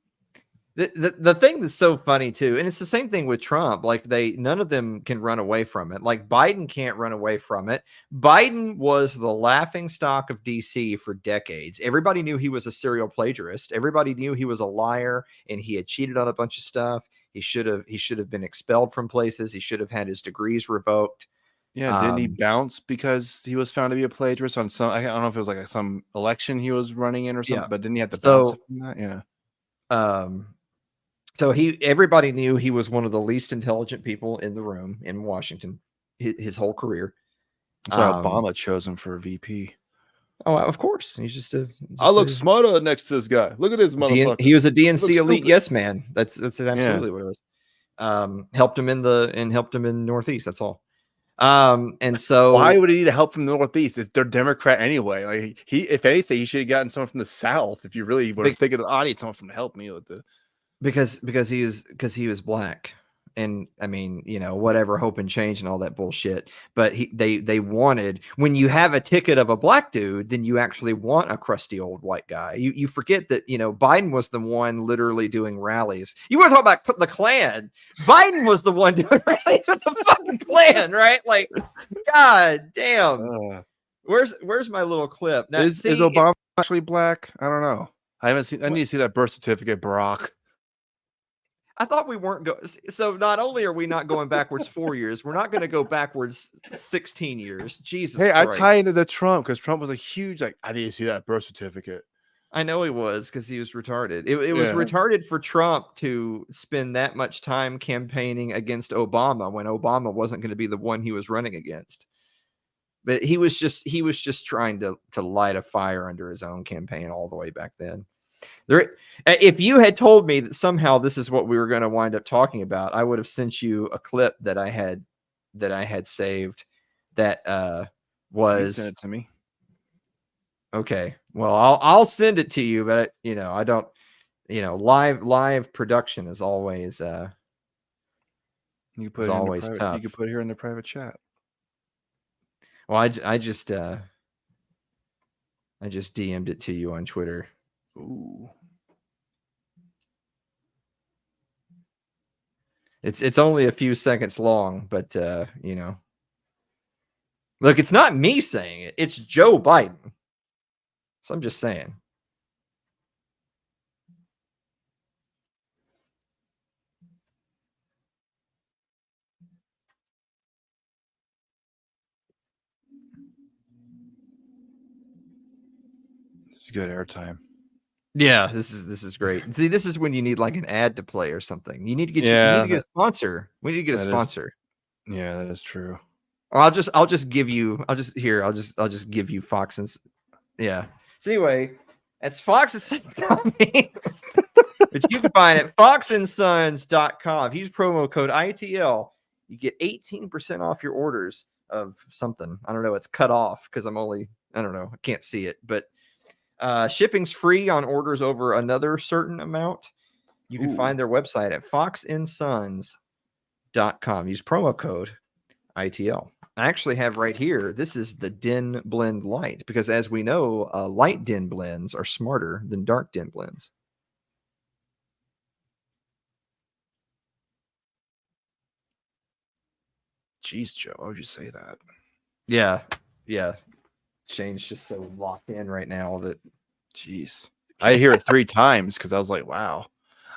the thing that's so funny too, and it's the same thing with Trump. Like none of them can run away from it. Like Biden can't run away from it. Biden was the laughing stock of DC for decades. Everybody knew he was a serial plagiarist. Everybody knew he was a liar and he had cheated on a bunch of stuff. He should have been expelled from places. He should have had his degrees revoked. Yeah, didn't he bounce because he was found to be a plagiarist on some? I don't know if it was like some election he was running in or something, Yeah. but didn't he have to bounce it from that? Yeah. So everybody knew he was one of the least intelligent people in the room in Washington his whole career. That's why Obama chose him for VP. Oh, of course. He's just I look smarter next to this guy. Look at this motherfucker. He was a DNC elite yes man. That's absolutely what it was. Helped him in Northeast. That's all. And so why would he need help from the Northeast? If they're Democrat anyway. Like if anything, he should have gotten someone from the South. If you really were thinking, I need someone from to help me with the because he was black. And I mean, you know, whatever, hope and change and all that bullshit. But they wanted, when you have a ticket of a black dude, then you actually want a crusty old white guy. You forget that, you know, Biden was the one literally doing rallies. You want to talk about the Klan? Biden was the one doing rallies with the fucking Klan, right? Like, God damn. Where's my little clip? Now, is Obama actually black? I don't know. I haven't seen. I need to see that birth certificate, Brock. I thought we weren't going. So not only are we not going backwards 4 years, we're not going to go backwards 16 years. Jesus. Hey, Christ. I tie into the Trump because Trump was a huge like. I need to see that birth certificate. I know he was because he was retarded. It was retarded for Trump to spend that much time campaigning against Obama when Obama wasn't going to be the one he was running against. But he was just trying to light a fire under his own campaign all the way back then. If you had told me that somehow this is what we were going to wind up talking about, I would have sent you a clip that I had saved that was send it to me. Okay. Well, I'll send it to you, but you know, I don't, you know, live production is always you can put it's always tough. You can put it here in the private chat. Well, I just DM'd it to you on Twitter. Ooh. It's only a few seconds long, but you know. Look, it's not me saying it. It's Joe Biden. So I'm just saying. It's good airtime. Yeah, this is great. See, this is when you need like an ad to play or something. You need to get a sponsor. We need to get a sponsor. Yeah, that is true. Or I'll just give you give you Fox and yeah. So anyway, That's Fox and Sons Company. But you can find it at foxandsons.com. If you use promo code ITL, you get 18% off your orders of something. I don't know. It's cut off because I don't know. I can't see it. But shipping's free on orders over another certain amount. You can find their website at foxandsons.com. Use promo code ITL. I actually have right here, this is the Den Blend Light, because as we know, light Den blends are smarter than dark Den blends. Jeez, Joe, why would you say that? Yeah. Shane's just so locked in right now that. Jeez. I hear it 3 times because I was like, wow,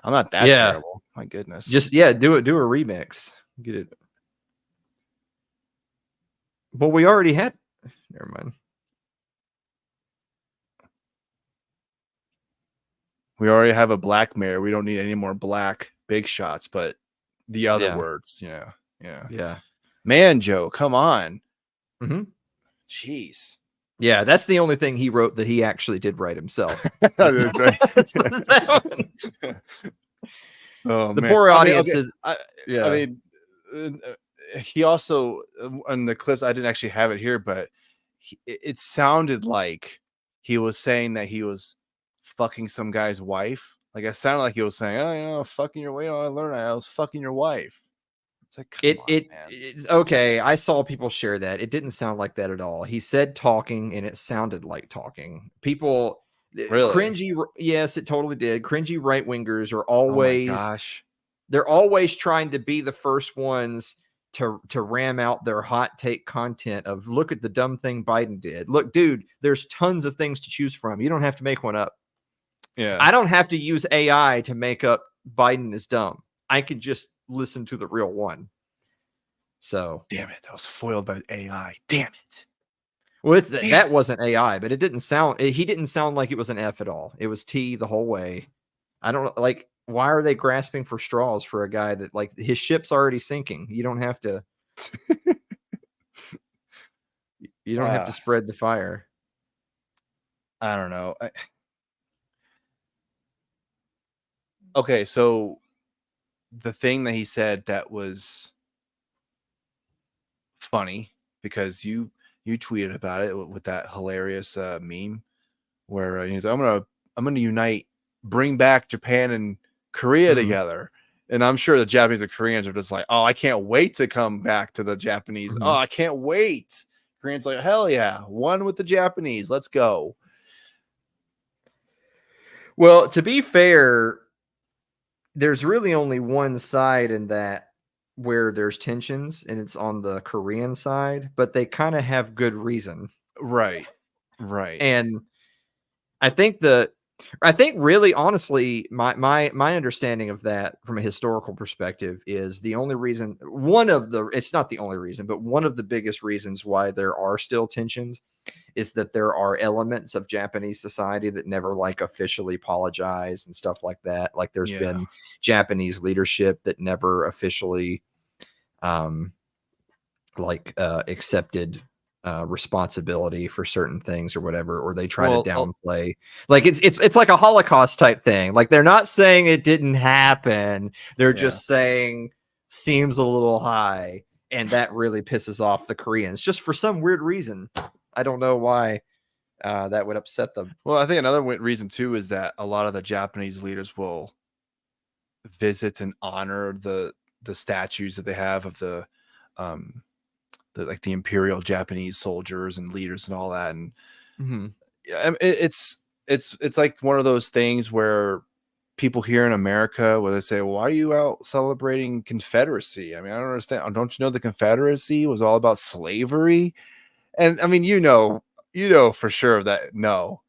I'm not that terrible. My goodness. Just, do a remix. Get it. Well, we already had. Never mind. We already have a black mayor. We don't need any more black big shots, but the other words, Yeah. Man, Joe, come on. Mm-hmm. Jeez. Yeah, that's the only thing he wrote that he actually did write himself. Oh, the man. poor audience he also, on the clips, I didn't actually have it here, but it sounded like he was saying that he was fucking some guy's wife. Like, it sounded like he was saying, oh, fucking your wife. I learned I was fucking your wife. It's like, it's okay. I saw people share that. It didn't sound like that at all. He said talking, and it sounded like talking. People really cringy. Yes, it totally did. Cringy right wingers are always. Oh my gosh. They're always trying to be the first ones to ram out their hot take content of look at the dumb thing Biden did. Look, dude, there's tons of things to choose from. You don't have to make one up. Yeah. I don't have to use AI to make up Biden is dumb. I could just listen to the real one. So damn it, I was foiled by AI. Damn it. Well, that wasn't AI, but it didn't sound. He didn't sound like it was an F at all. It was T the whole way. I don't like. Why are they grasping for straws for a guy that like his ship's already sinking? You don't have to. You don't have to spread the fire. I don't know. Okay, so the thing that he said that was funny, because you tweeted about it with that hilarious meme where he's like, I'm gonna unite, bring back Japan and Korea together. And I'm sure the Japanese and Koreans are just like, oh, I can't wait to come back to the Japanese. Oh, I can't wait. Koreans like, hell yeah, one with the Japanese. Let's go. Well, to be fair, there's really only one side in that where there's tensions, and it's on the Korean side, but they kind of have good reason. Right. And I think really, honestly, my understanding of that from a historical perspective is the only reason, it's not the only reason, but one of the biggest reasons why there are still tensions is that there are elements of Japanese society that never like officially apologize and stuff like that. Like there's been Japanese leadership that never officially accepted responsibility for certain things or whatever, or they try to downplay. Like it's like a Holocaust type thing. Like they're not saying it didn't happen. They're just saying seems a little high. And that really pisses off the Koreans just for some weird reason. I don't know why that would upset them. Well, I think another reason too is that a lot of the Japanese leaders will visit and honor the statues that they have of the imperial Japanese soldiers and leaders and all that. And it's like one of those things where people here in America, where they say, well, why are you out celebrating Confederacy? I mean, I don't understand. Don't you know the Confederacy was all about slavery? And I mean, you know for sure that no.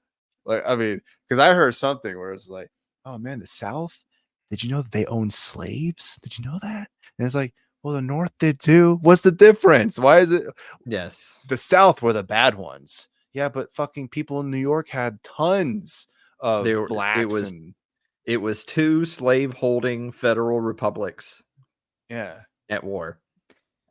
Like, I mean, because I heard something where it's like, oh man, the South, did you know that they owned slaves? Did you know that? And it's like, well, the North did too. What's the difference? Why is it? Yes. The South were the bad ones. Yeah, but fucking people in New York had tons of blacks. It was 2 slave-holding federal republics. Yeah. At war.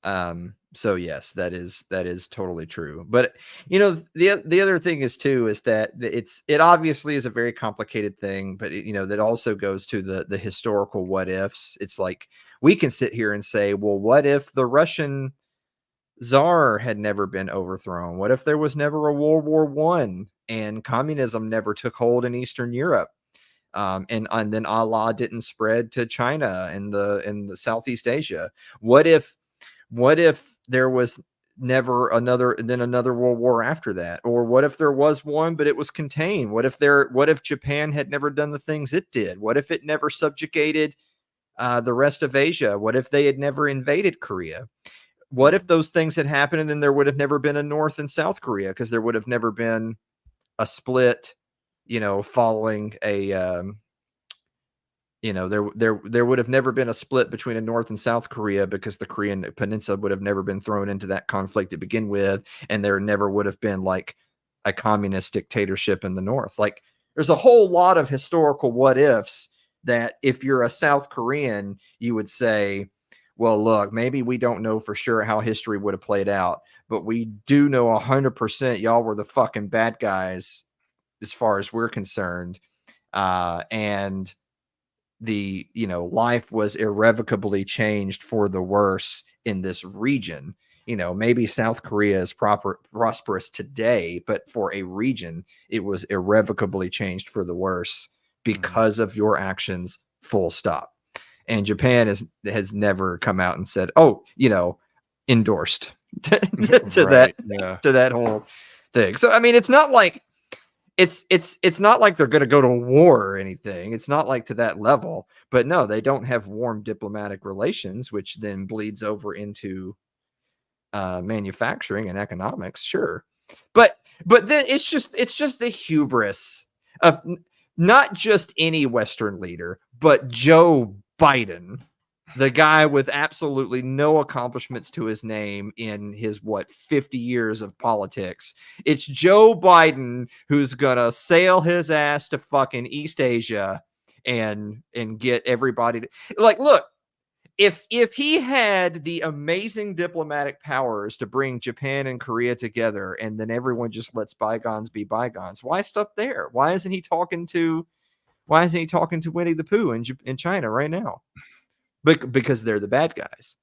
So yes, that is totally true. But the other thing is too is that it obviously is a very complicated thing, but that also goes to the historical what ifs. It's like we can sit here and say, well, what if the Russian Tsar had never been overthrown? What if there was never a World War I and communism never took hold in Eastern Europe? And then Allah didn't spread to China and the Southeast Asia. What if there was never another World War after that? Or what if there was one, but it was contained? What if Japan had never done the things it did? What if it never subjugated the rest of Asia? What if they had never invaded Korea? What if those things had happened and then there would have never been a North and South Korea, because there would have never been a split, following a there would have never been a split between a North and South Korea, because the Korean Peninsula would have never been thrown into that conflict to begin with, and there never would have been like a communist dictatorship in the North. Like, there's a whole lot of historical what ifs that if you're a South Korean, you would say, well, look, maybe we don't know for sure how history would have played out, but we do know 100% y'all were the fucking bad guys as far as we're concerned. And life was irrevocably changed for the worse in this region. Maybe South Korea is prosperous today, but for a region, it was irrevocably changed for the worse because of your actions, full stop. And Japan has never come out and said, oh, endorsed to that whole thing. So, I mean, it's not like it's not like they're going to go to war or anything. It's not like to that level, but no, they don't have warm diplomatic relations, which then bleeds over into manufacturing and economics. Sure. But then it's just the hubris of not just any Western leader, but Joe Biden, the guy with absolutely no accomplishments to his name in his 50 years of politics. It's Joe Biden who's gonna sail his ass to fucking East Asia and get everybody to, like, look, if he had the amazing diplomatic powers to bring Japan and Korea together, and then everyone just lets bygones be bygones, why stop there? Why isn't he talking to Winnie the Pooh in China right now? Because they're the bad guys.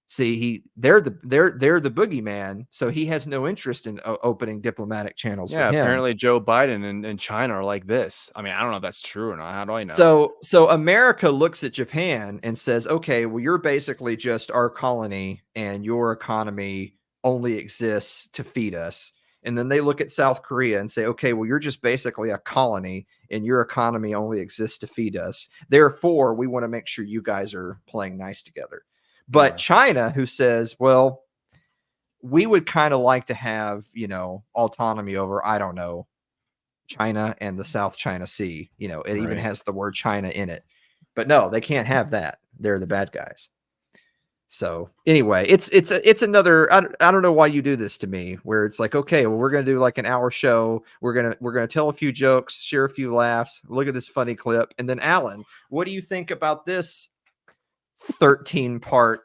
See, they're the boogeyman, so he has no interest in opening diplomatic channels with him. Apparently Joe Biden and China are like this. I mean, I don't know if that's true or not. How do I know? So America looks at Japan and says, okay, well, you're basically just our colony, and your economy only exists to feed us. And then they look at South Korea and say, okay, well, you're just basically a colony, and your economy only exists to feed us. Therefore, we want to make sure you guys are playing nice together. But China, who says, well, we would kind of like to have, autonomy over, I don't know, China and the South China Sea. It even has the word China in it. But no, they can't have that. They're the bad guys. So anyway, it's another, I don't know why you do this to me, where it's like, okay, well, we're going to do like an hour show. We're going to tell a few jokes, share a few laughs, look at this funny clip. And then, Alan, what do you think about this 13-part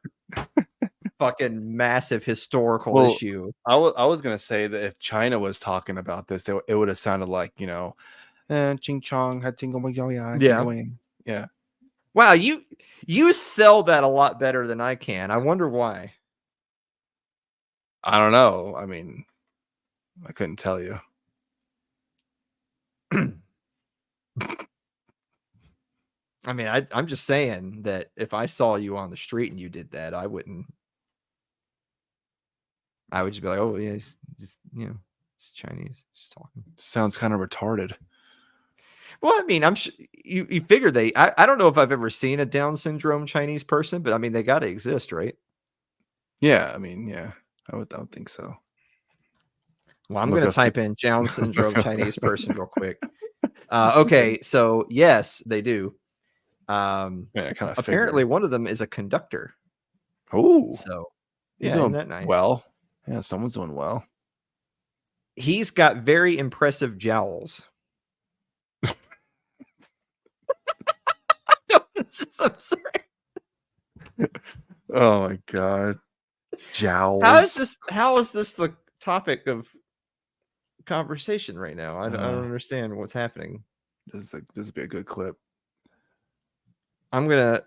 fucking massive historical issue? I was going to say that if China was talking about this, it would have sounded like, ching chong, yeah. Wow, you sell that a lot better than I can. I wonder why. I don't know. I mean, I couldn't tell you. I mean, I'm just saying that if I saw you on the street and you did that, I would just be like, oh yeah, he's just, it's Chinese, just talking. Sounds kind of retarded. Well, I mean, I'm sure you figure I don't know if I've ever seen a Down syndrome Chinese person, but I mean, they got to exist, right? Yeah, I mean, yeah, I would think so. Well, I'm going to type in Down syndrome Chinese person real quick. Okay, so yes, they do. Apparently, one of them is a conductor. Oh, so he's doing that nice. Well, yeah, someone's doing well. He's got very impressive jowls. I'm sorry. Oh my god. Jowls. How is this the topic of conversation right now? I don't understand what's happening. This would be a good clip. I'm gonna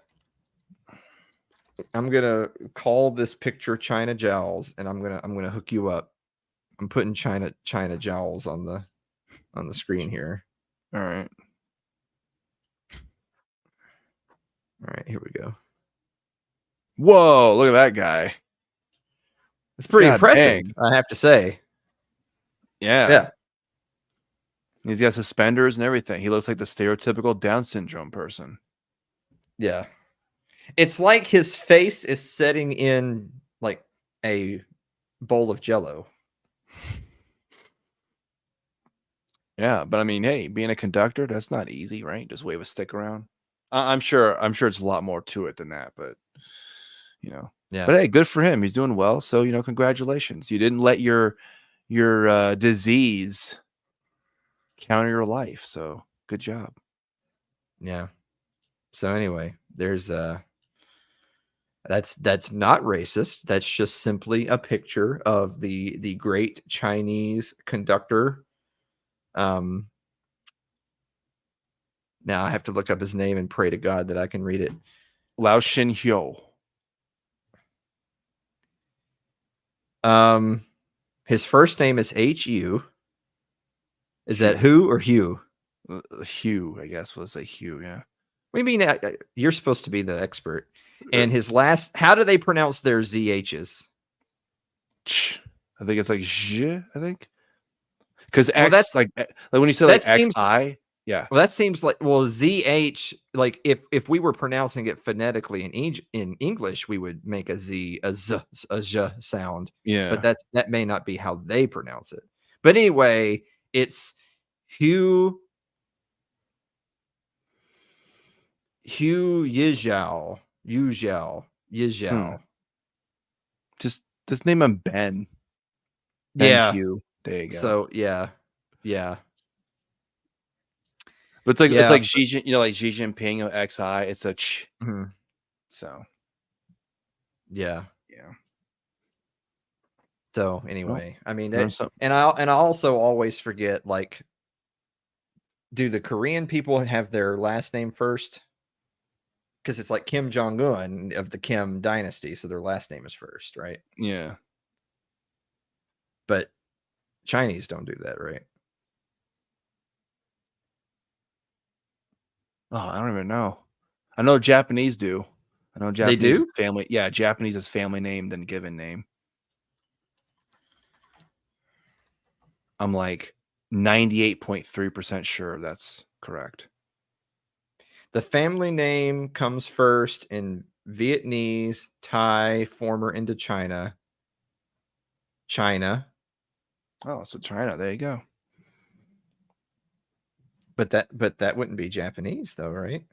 call this picture China Jowls, and I'm gonna hook you up. I'm putting China Jowls on the screen here. All right. All right, here we go. Whoa, look at that guy. It's pretty God impressive, dang. I have to say. Yeah. Yeah. He's got suspenders and everything. He looks like the stereotypical Down syndrome person. Yeah. It's like his face is setting in like a bowl of Jello. Yeah, but I mean, hey, being a conductor, that's not easy, right? Just wave a stick around. I'm sure it's a lot more to it than that, but Yeah. But hey, good for him. He's doing well. So, congratulations. You didn't let your disease counter your life. So good job. Yeah. So anyway, there's that's not racist. That's just simply a picture of the great Chinese conductor. Now I have to look up his name and pray to God that I can read it. Lao Shin Hyo. His first name is H-U. Is that who or Hugh? Hugh, I guess. We'll say Hugh, yeah. What do you mean? You're supposed to be the expert. And his last, how do they pronounce their ZHs? I think it's like Zh, I think. Because Well, X, that's like when you say like XI, yeah. Well, that seems like, well, ZH, like if we were pronouncing it phonetically in English, we would make a Z, a Z, a Z sound. Yeah. But that may not be how they pronounce it. But anyway, it's Hu Yizhao. Just name him Ben. Yeah. Hugh. There you go. So yeah. But it's like Xi, like Xi Jinping of XI. It's a ch. Mm-hmm. So yeah. Yeah. So anyway, I mean, and I also always forget, like, do the Korean people have their last name first? Because it's like Kim Jong-un of the Kim dynasty, so their last name is first, right? Yeah. But Chinese don't do that, right? Oh, I don't even know. I know Japanese do. I know Japanese they do? is family. Yeah, Japanese is family name then given name. I'm like 98.3% sure that's correct. The family name comes first in Vietnamese, Thai, former Indochina, China. Oh, so China. There you go. But that wouldn't be Japanese, though, right?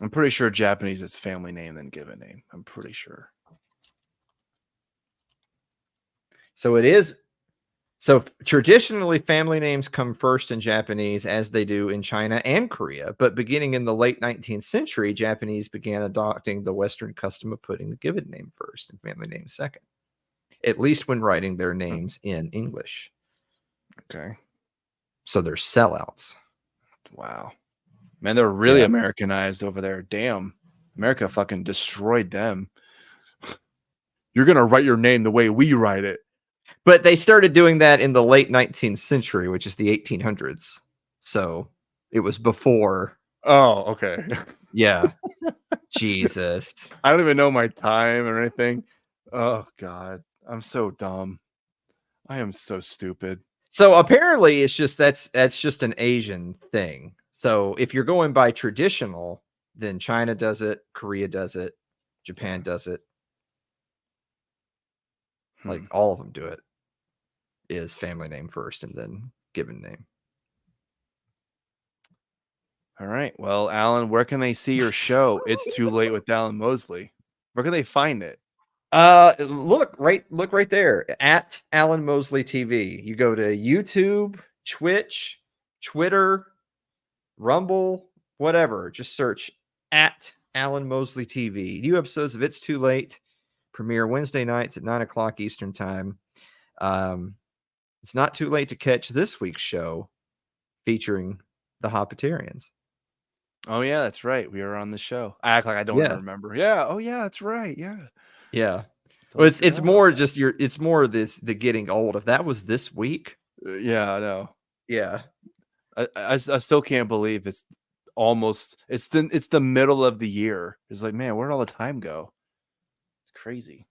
I'm pretty sure Japanese is family name then given name. I'm pretty sure. So it is. So traditionally, family names come first in Japanese, as they do in China and Korea. But beginning in the late 19th century, Japanese began adopting the Western custom of putting the given name first and family name second, at least when writing their names in English. Okay. So they're sellouts. Wow. Man, they're really Americanized over there. Damn. America fucking destroyed them. You're going to write your name the way we write it. But they started doing that in the late 19th century, which is the 1800s. So it was before. Oh, okay. Yeah. Jesus. I don't even know my time or anything. Oh, God. I'm so dumb. I am so stupid. So apparently it's just that's just an Asian thing. So if you're going by traditional, then China does it, Korea does it, Japan does it. Like all of them do it. Is family name first and then given name. All right. Well, Alan, where can they see your show? It's Too Late with Alan Mosley. Where can they find it? Look right there at Alan Mosley TV. You go to YouTube, Twitch, Twitter, Rumble, whatever. Just search at Alan Mosley TV. New episodes of It's Too Late Premiere Wednesday nights at 9:00 Eastern time. It's not too late to catch this week's show featuring the Hoppitarians. Oh yeah, that's right. We were on the show. I act like I don't Yeah. even remember. Yeah. Oh yeah, that's right. Yeah. Yeah. Totally Well, it's forgot more about just it's more the getting old. If that was this week, that. Yeah, I know. yeah. I still can't believe it's the middle of the year. It's like, man, where'd all the time go? It's crazy.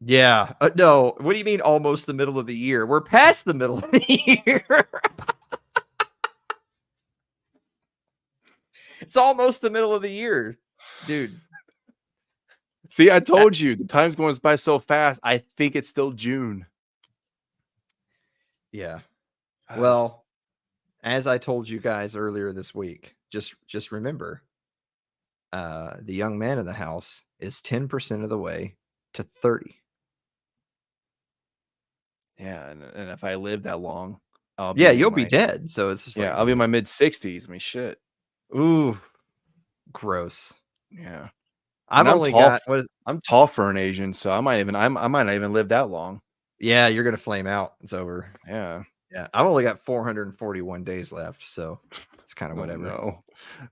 Yeah. No, what do you mean almost the middle of the year? We're past the middle of the year. It's almost the middle of the year, dude. See, I told you the time's going by so fast. I think it's still June. Yeah. Well, as I told you guys earlier this week, just remember, the young man in the house is 10% of the way to 30. Yeah, and if I live that long, I'll Yeah, be you'll in be my dead. So it's just I'll be in my mid-60s. I mean, shit. ooh, gross. Yeah. I've only got I'm tall for an Asian, so I might not even live that long. yeah, you're gonna flame out. It's over. Yeah. Yeah, I've only got 441 days left, so it's kind of whatever. No,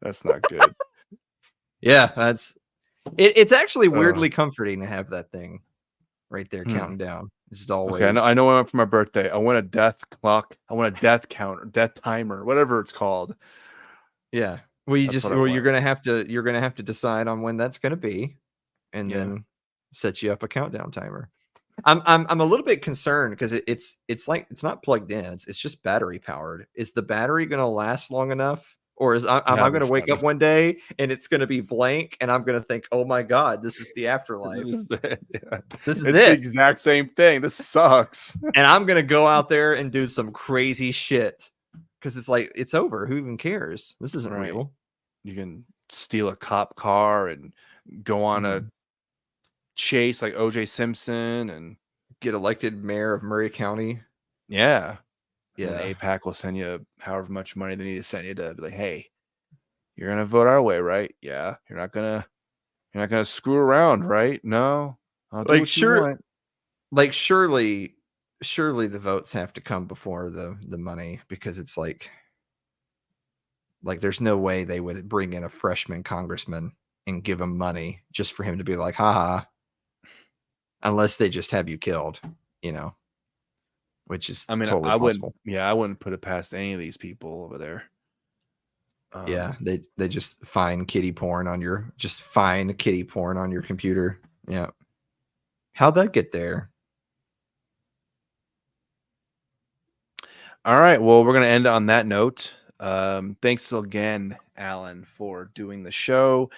that's not good. Yeah, it's actually weirdly comforting to have that thing right there counting down. It's always Okay, I know I went for my birthday. I want a death clock. I want a death counter, death timer, whatever it's called. Yeah. Well, That's what I you're want. gonna have to decide on when that's gonna be, and Yeah. then set you up a countdown timer. I'm a little bit concerned because it's like it's not plugged in. It's just battery powered. Is the battery gonna last long enough, or am I That'd be gonna wake up funny. one day and it's gonna be blank, and I'm gonna think, oh my god, this is the afterlife. This is it. Yeah. This is It's it. the exact same thing. This sucks. And I'm gonna go out there and do some crazy shit because it's like it's over. Who even cares? This isn't Right. real. You can steal a cop car and go on a chase like OJ Simpson and Get elected mayor of Murray County. yeah. Yeah. And APAC will send you however much money they need to send you to be like, hey, you're gonna vote our way, right? Yeah. You're not gonna screw around, right? No. I'll do Like what you want. like surely the votes have to come before the money, because it's like there's no way they would bring in a freshman congressman and give him money just for him to be like, haha, unless they just have you killed, which is totally possible. I wouldn't put it past any of these people over there. Yeah, they just find kitty porn on your computer. Yeah. How'd that get there? All right. Well, we're gonna end on that note. Thanks again, Alan, for doing the show.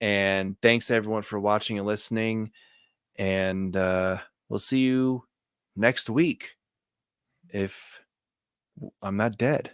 And thanks everyone for watching and listening. And we'll see you next week if I'm not dead.